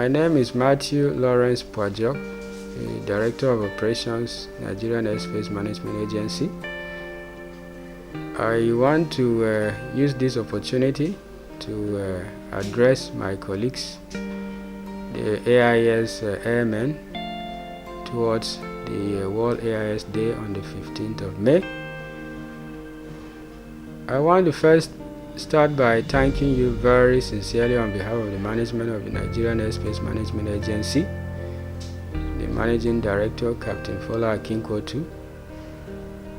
My name is Matthew Lawrence Pwajok, the Director of Operations, Nigerian Airspace Management Agency. I want to use this opportunity to address my colleagues, the AIS airmen, towards the World AIS Day on the 15th of May. I want to first start by thanking you very sincerely on behalf of the management of the Nigerian Airspace Management Agency. The Managing Director, Captain Fola Akinkotu,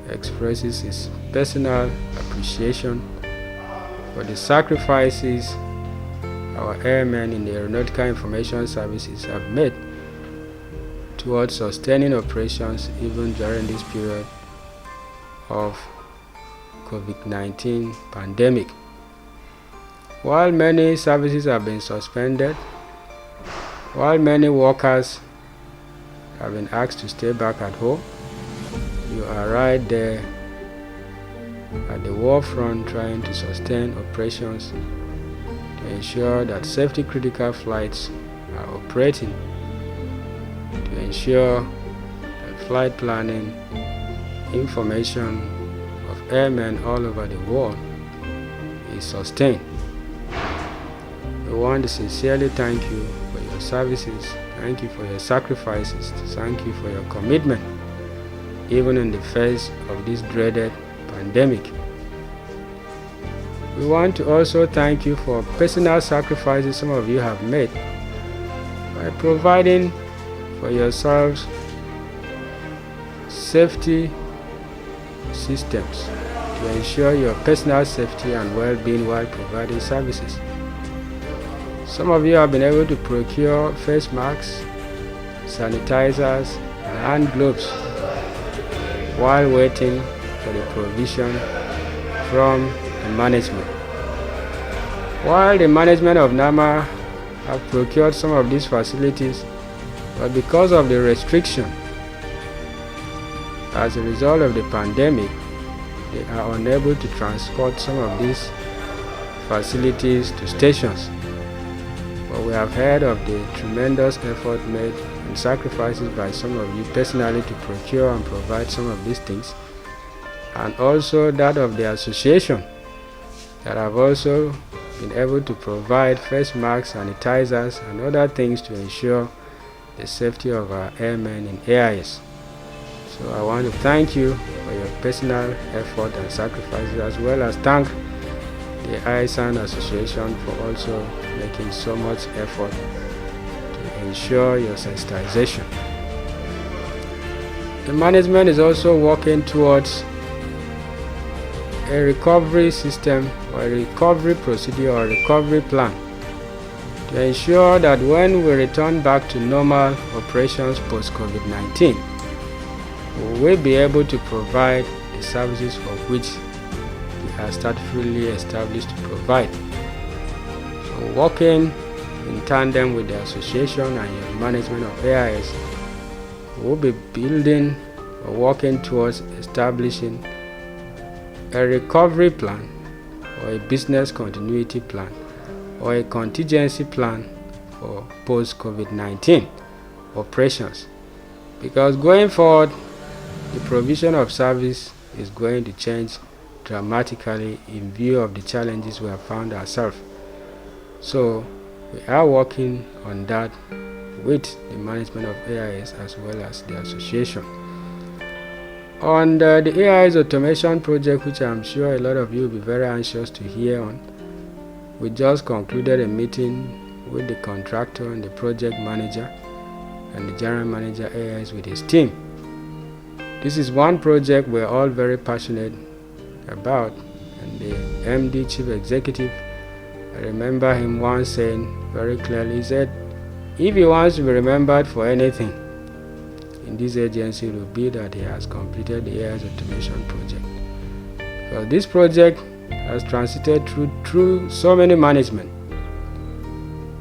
expresses his personal appreciation for the sacrifices our airmen in the Aeronautical Information Services have made towards sustaining operations even during this period of COVID-19 pandemic. While many services have been suspended, while many workers have been asked to stay back at home, you are right there at the war front trying to sustain operations to ensure that safety critical flights are operating, to ensure that flight planning information of airmen all over the world is sustained. We want to sincerely thank you for your services, thank you for your sacrifices, thank you for your commitment, even in the face of this dreaded pandemic. We want to also thank you for personal sacrifices some of you have made by providing for yourselves safety systems to ensure your personal safety and well-being while providing services. Some of you have been able to procure face masks, sanitizers, and hand gloves while waiting for the provision from the management. While the management of NAMA have procured some of these facilities, but because of the restriction as a result of the pandemic, they are unable to transport some of these facilities to stations. But we have heard of the tremendous effort made and sacrifices by some of you personally to procure and provide some of these things, and also that of the association that have also been able to provide face masks, sanitizers, and other things to ensure the safety of our airmen in AIS. So I want to thank you for your personal effort and sacrifices, as well as thank the ISAN Association for also making so much effort to ensure your sensitization. The management is also working towards a recovery system or a recovery procedure or recovery plan to ensure that when we return back to normal operations post-COVID-19, we will be able to provide the services for which we are statutorily established to provide. So working in tandem with the association and your management of AIS, we will be building or working towards establishing a recovery plan or a business continuity plan or a contingency plan for post-COVID-19 operations. Because going forward, the provision of service is going to change dramatically in view of the challenges we have found ourselves. So we are working on that with the management of AIS as well as the association. On the AIS automation project, which I'm sure a lot of you will be very anxious to hear on, we just concluded a meeting with the contractor and the project manager and the general manager AIS with his team. This is one project we're all very passionate about, and the MD Chief Executive, I remember him once saying very clearly, he said, if he wants to be remembered for anything in this agency, it will be that he has completed the AIS automation project. Because this project has transited through so many management,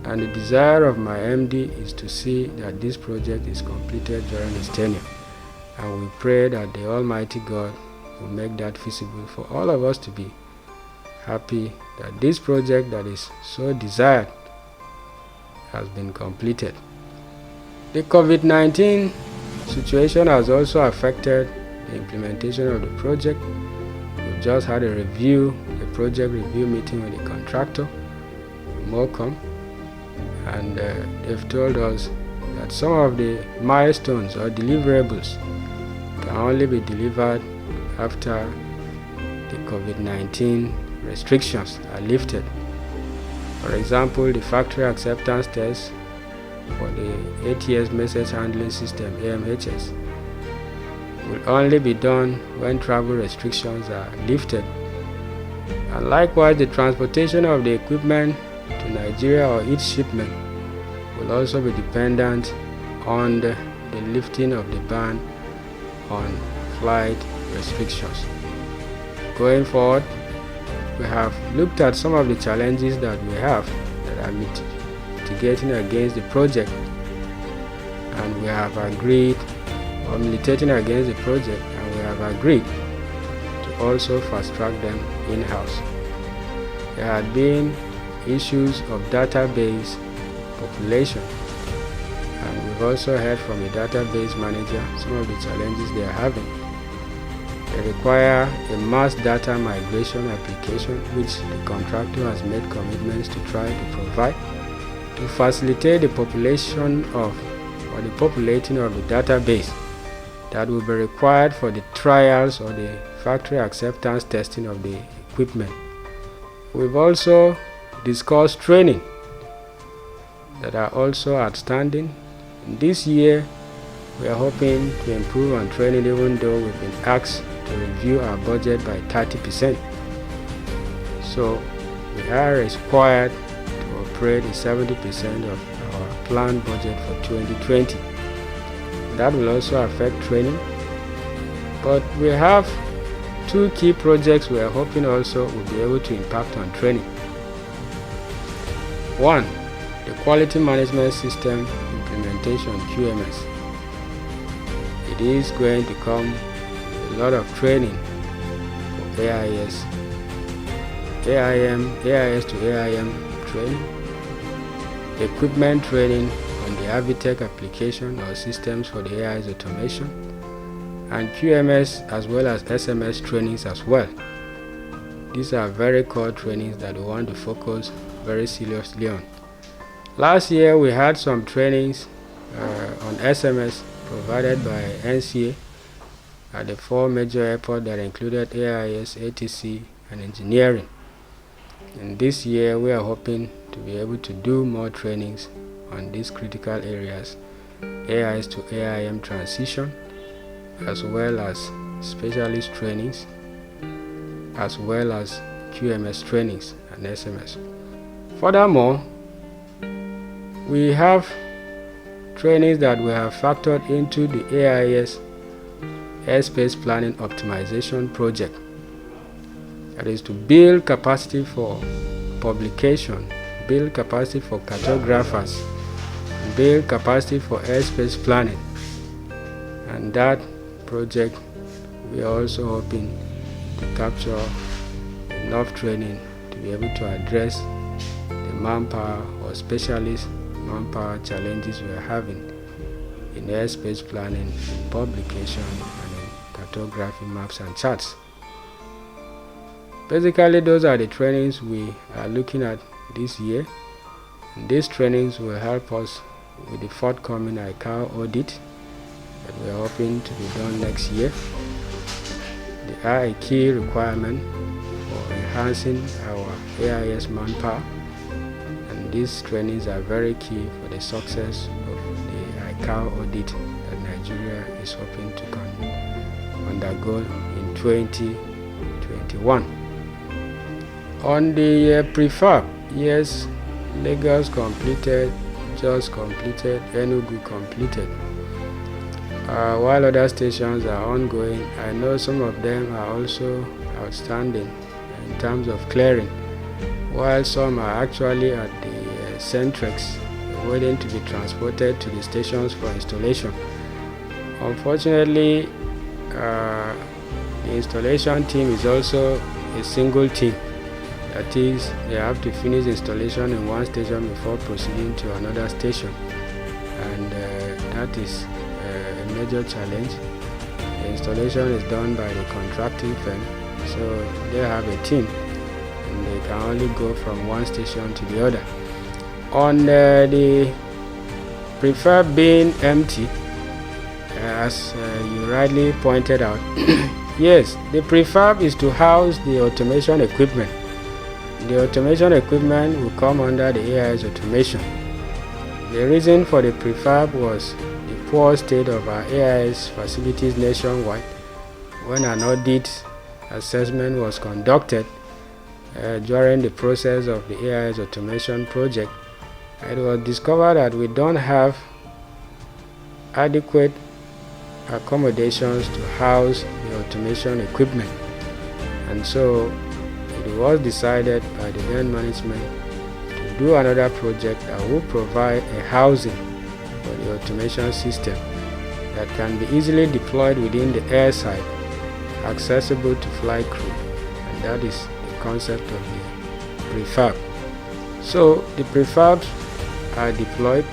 and the desire of my MD is to see that this project is completed during his tenure. And we pray that the Almighty God will make that feasible for all of us to be happy that this project that is so desired has been completed. The COVID-19 situation has also affected the implementation of the project. We've just had a project review meeting with the contractor, Mocom, and they've told us that some of the milestones or deliverables can only be delivered after the COVID-19 restrictions are lifted. For example, the factory acceptance test for the ATS message handling system AMHS will only be done when travel restrictions are lifted. And likewise, the transportation of the equipment to Nigeria or each shipment will also be dependent on the lifting of the ban on flight restrictions. Going forward, we have looked at some of the challenges that we have that are mitigating against the project, and we have agreed, or militating against the project, and we have agreed to also fast track them in-house. There had been issues of database population, and we've also heard from the database manager some of the challenges they are having. They require a mass data migration application, which the contractor has made commitments to try to provide to facilitate the populating of the database that will be required for the trials or the factory acceptance testing of the equipment. We've also discussed training that are also outstanding. This year, we are hoping to improve on training, even though we've been asked to review our budget by 30%. So we are required to operate at 70% of our planned budget for 2020. That will also affect training. But we have two key projects we are hoping also will be able to impact on training. One, the quality management system implementation, QMS. It is going to come a lot of training for AIS to AIM training, equipment training on the Avitech application or systems for the AIS automation, and QMS as well as SMS trainings as well. These are very core trainings that we want to focus very seriously on. Last year we had some trainings on SMS provided by NCA at the 4 major airports that included AIS, ATC, and engineering. And this year we are hoping to be able to do more trainings on these critical areas, AIS to AIM transition, as well as specialist trainings, as well as QMS trainings and SMS. Furthermore, we have trainings that we have factored into the AIS airspace planning optimization project. That is to build capacity for publication, build capacity for cartographers, build capacity for airspace planning. And that project, we are also hoping to capture enough training to be able to address the manpower or specialist manpower challenges we are having in airspace planning, in publication, and in cartography maps and charts. Basically, those are the trainings we are looking at this year. And these trainings will help us with the forthcoming ICAO audit that we are hoping to be done next year. They are a key requirement for enhancing our AIS manpower, and these trainings are very key for the success of the ICAO audit that Nigeria is hoping to undergo in 2021. On the prefab, yes, Lagos completed, Jos completed, Enugu completed. While other stations are ongoing, I know some of them are also outstanding in terms of clearing, while some are actually at the Centrex waiting to be transported to the stations for installation. Unfortunately, the installation team is also a single team, That is, they have to finish installation in one station before proceeding to another station, and that is a major challenge. The installation is done by the contracting firm, so they have a team and they can only go from one station to the other. On the prefab being empty, as you rightly pointed out, yes, the prefab is to house the automation equipment. The automation equipment will come under the AIS automation. The reason for the prefab was the poor state of our AIS facilities nationwide. When an audit assessment was conducted during the process of the AIS automation project, it was discovered that we don't have adequate accommodations to house the automation equipment, and so it was decided by the then management to do another project that will provide a housing for the automation system that can be easily deployed within the airside, accessible to flight crew, and that is the concept of the prefab. So the prefabs are deployed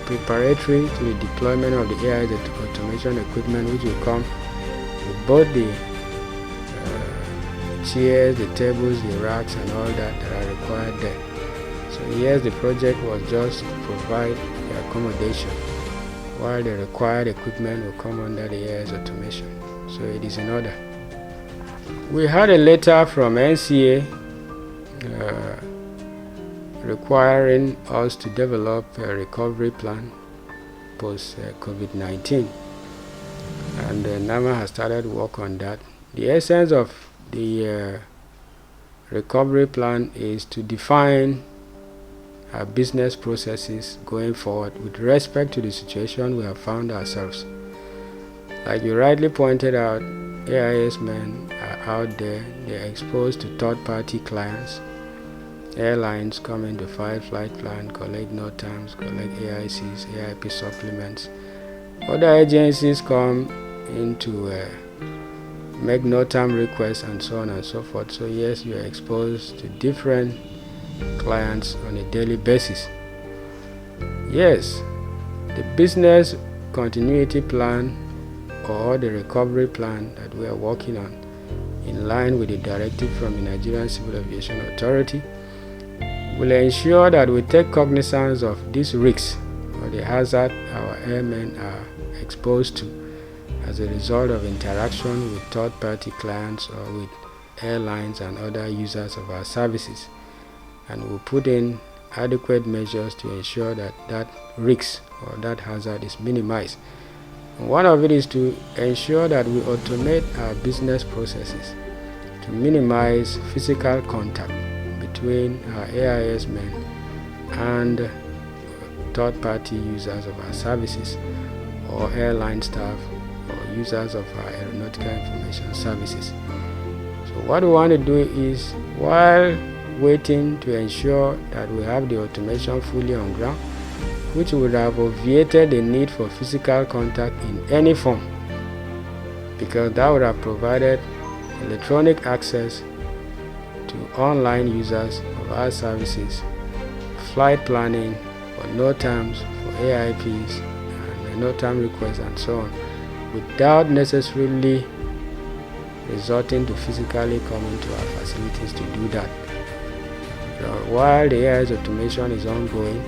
preparatory to the deployment of the AIS automation equipment, which will come with both the chairs, the tables, the racks, and all that are required there. So yes, the project was just to provide the accommodation, while the required equipment will come under the AIS automation. So it is in order. We had a letter from NCA requiring us to develop a recovery plan post COVID-19, and NAMA has started work on that. The essence of the recovery plan is to define our business processes going forward with respect to the situation we have found ourselves. Like you rightly pointed out, AIS men are out there, they are exposed to third-party clients. Airlines come in to file flight plan, collect note times, collect AICs, AIP supplements. Other agencies come in to make note time requests and so on and so forth. So yes, you are exposed to different clients on a daily basis. Yes, the business continuity plan or the recovery plan that we are working on, in line with the directive from the Nigerian Civil Aviation Authority, will ensure that we take cognizance of these risks or the hazard our airmen are exposed to as a result of interaction with third-party clients or with airlines and other users of our services, and we'll put in adequate measures to ensure that that risk or that hazard is minimized. And one of it is to ensure that we automate our business processes to minimize physical contact between our AIS men and third-party users of our services, or airline staff, or users of our aeronautical information services. So what we want to do is, while waiting to ensure that we have the automation fully on ground, which would have obviated the need for physical contact in any form, because that would have provided electronic access to online users of our services, flight planning for note times, for AIPs, and note time requests, and so on, without necessarily resorting to physically coming to our facilities to do that. So while the AIS automation is ongoing,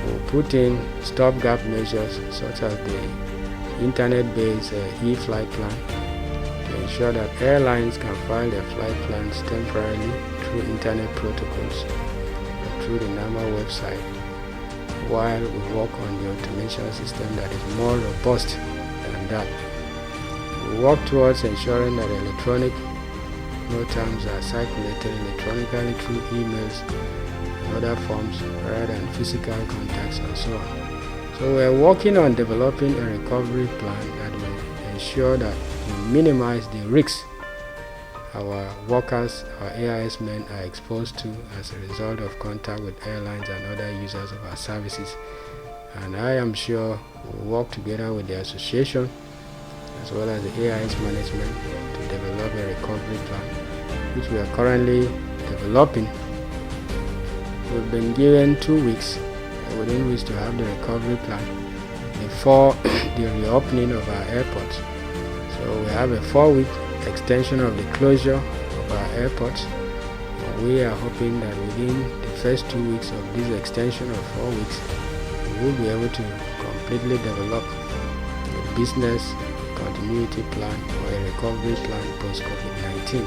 we'll put in stopgap measures such as the internet-based e-flight plan to ensure that airlines can file their flight plans temporarily through internet protocols or through the NAMA website, while we work on the automation system that is more robust than that. We work towards ensuring that electronic note times are circulated electronically through emails and other forms rather than physical contacts and so on. So we are working on developing a recovery plan that will ensure that we minimize the risks our workers, our AIS men, are exposed to as a result of contact with airlines and other users of our services. And I am sure we'll work together with the association as well as the AIS management to develop a recovery plan, which we are currently developing, we've been given 2 weeks within which to have the recovery plan before the reopening of our airports. So we have a 4-week extension of the closure of our airports. We are hoping that within the first 2 weeks of this extension of 4 weeks, we will be able to completely develop a business continuity plan or a recovery plan post-COVID-19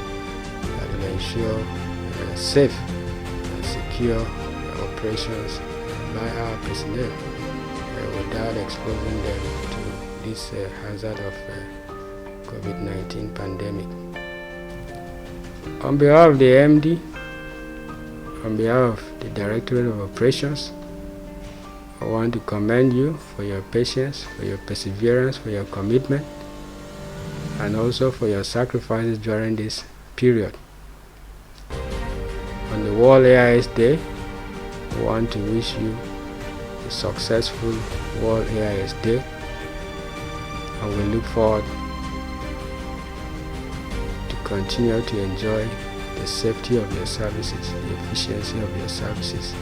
that will ensure safe and secure operations by our personnel without exposing them to this hazard of COVID-19 pandemic. On behalf of the MD, on behalf of the Directorate of Operations, I want to commend you for your patience, for your perseverance, for your commitment, and also for your sacrifices during this period. On the World AIS Day, I want to wish you a successful World AIS Day, and we look forward to continue to enjoy the safety of your services, the efficiency of your services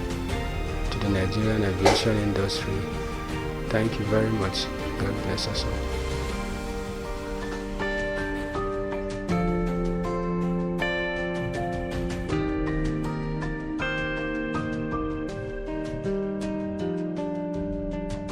to the Nigerian aviation industry. Thank you very much. God bless us all.